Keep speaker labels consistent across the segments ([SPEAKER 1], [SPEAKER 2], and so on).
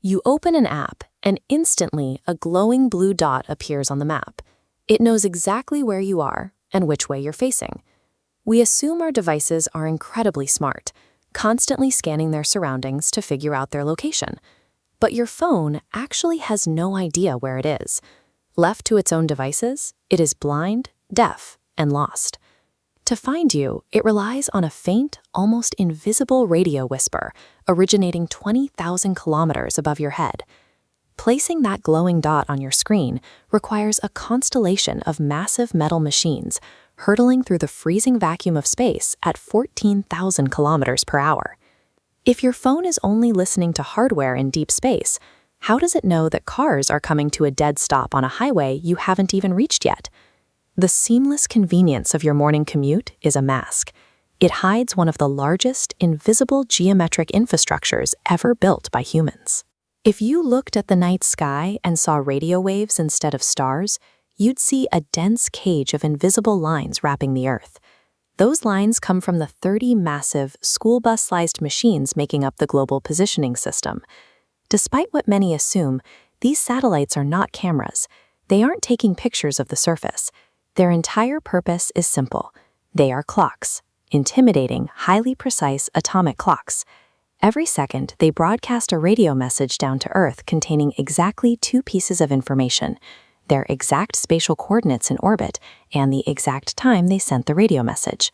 [SPEAKER 1] You open an app, and instantly a glowing blue dot appears on the map. It knows exactly where you are and which way you're facing. We assume our devices are incredibly smart, constantly scanning their surroundings to figure out their location. But your phone actually has no idea where it is. Left to its own devices, it is blind, deaf, and lost. To find you, it relies on a faint, almost invisible radio whisper originating 20,000 kilometers above your head. Placing that glowing dot on your screen requires a constellation of massive metal machines hurtling through the freezing vacuum of space at 14,000 kilometers per hour. If your phone is only listening to hardware in deep space, how does it know that cars are coming to a dead stop on a highway you haven't even reached yet? The seamless convenience of your morning commute is a mask. It hides one of the largest, invisible geometric infrastructures ever built by humans. If you looked at the night sky and saw radio waves instead of stars, you'd see a dense cage of invisible lines wrapping the Earth. Those lines come from the 30 massive, school bus-sized machines making up the global positioning system. Despite what many assume, these satellites are not cameras. They aren't taking pictures of the surface. Their entire purpose is simple. They are clocks, intimidating, highly precise atomic clocks. Every second, they broadcast a radio message down to Earth containing exactly 2 pieces of information: their exact spatial coordinates in orbit and the exact time they sent the radio message.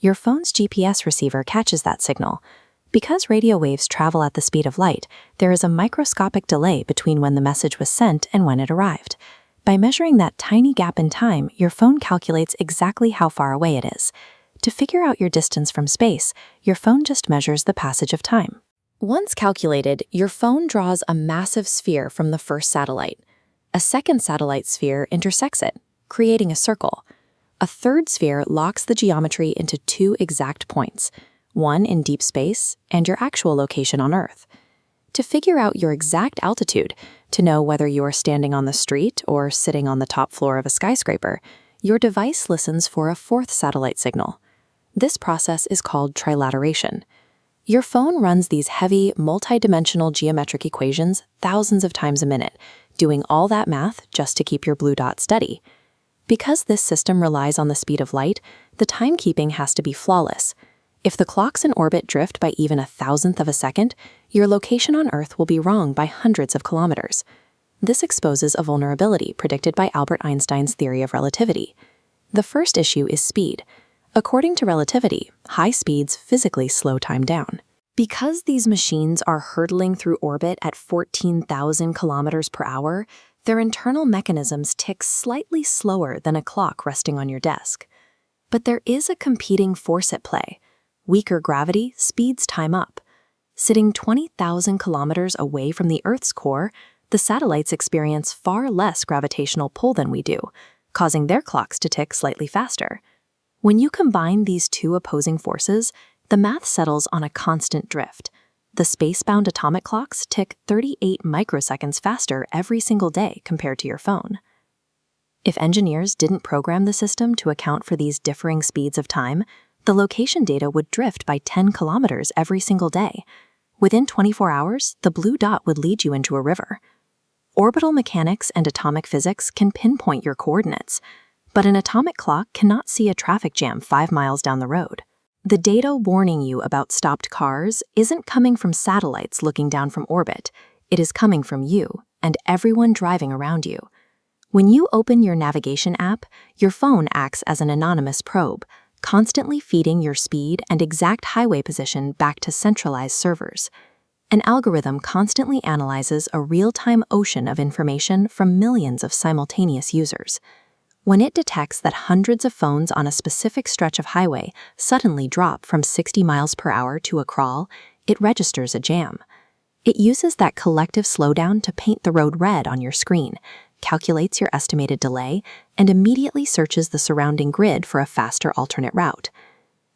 [SPEAKER 1] Your phone's GPS receiver catches that signal. Because radio waves travel at the speed of light, there is a microscopic delay between when the message was sent and when it arrived. By measuring that tiny gap in time, your phone calculates exactly how far away it is. To figure out your distance from space, your phone just measures the passage of time. Once calculated, your phone draws a massive sphere from the first satellite. A second satellite sphere intersects it, creating a circle. A third sphere locks the geometry into 2 exact points, one in deep space and your actual location on Earth. To figure out your exact altitude, to know whether you are standing on the street or sitting on the top floor of a skyscraper, your device listens for a 4th satellite signal. This process is called trilateration. Your phone runs these heavy, multidimensional geometric equations thousands of times a minute, doing all that math just to keep your blue dot steady. Because this system relies on the speed of light, the timekeeping has to be flawless. If the clocks in orbit drift by even 1,000th of a second, your location on Earth will be wrong by hundreds of kilometers. This exposes a vulnerability predicted by Albert Einstein's theory of relativity. The first issue is speed. According to relativity, high speeds physically slow time down. Because these machines are hurtling through orbit at 14,000 kilometers per hour, their internal mechanisms tick slightly slower than a clock resting on your desk. But there is a competing force at play. Weaker gravity speeds time up. Sitting 20,000 kilometers away from the Earth's core, the satellites experience far less gravitational pull than we do, causing their clocks to tick slightly faster. When you combine these 2 opposing forces, the math settles on a constant drift. The space-bound atomic clocks tick 38 microseconds faster every single day compared to your phone. If engineers didn't program the system to account for these differing speeds of time, the location data would drift by 10 kilometers every single day. Within 24 hours, the blue dot would lead you into a river. Orbital mechanics and atomic physics can pinpoint your coordinates, but an atomic clock cannot see a traffic jam 5 miles down the road. The data warning you about stopped cars isn't coming from satellites looking down from orbit. It is coming from you and everyone driving around you. When you open your navigation app, your phone acts as an anonymous probe, constantly feeding your speed and exact highway position back to centralized servers. An algorithm constantly analyzes a real-time ocean of information from millions of simultaneous users. When it detects that hundreds of phones on a specific stretch of highway suddenly drop from 60 miles per hour to a crawl, it registers a jam. It uses that collective slowdown to paint the road red on your screen, calculates your estimated delay, and immediately searches the surrounding grid for a faster alternate route.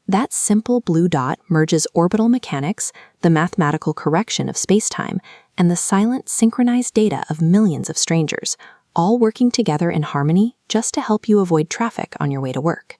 [SPEAKER 1] That simple blue dot merges orbital mechanics, the mathematical correction of spacetime, and the silent, synchronized data of millions of strangers, all working together in harmony just to help you avoid traffic on your way to work.